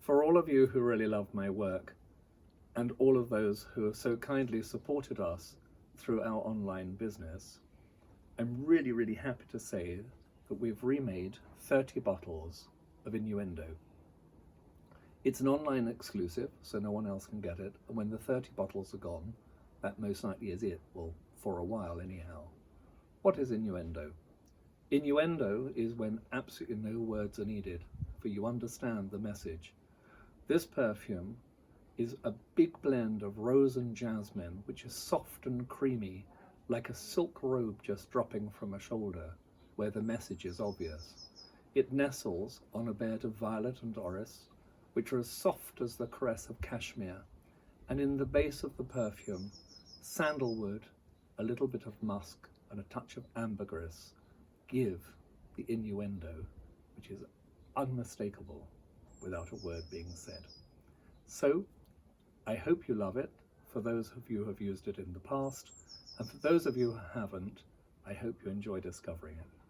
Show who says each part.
Speaker 1: For all of you who really love my work, and all of those who have so kindly supported us through our online business, I'm really, really happy to say that we've remade 30 bottles of Innuendo. It's an online exclusive, so no one else can get it, and when the 30 bottles are gone, that most likely is it, well, for a while anyhow. What is Innuendo? Innuendo is when absolutely no words are needed, for you understand the message. This perfume is a big blend of rose and jasmine, which is soft and creamy, like a silk robe just dropping from a shoulder, where the message is obvious. It nestles on a bed of violet and orris, which are as soft as the caress of cashmere, and in the base of the perfume, sandalwood, a little bit of musk, and a touch of ambergris give the innuendo, which is unmistakable without a word being said. So, I hope you love it, for those of you who have used it in the past, and for those of you who haven't, I hope you enjoy discovering it.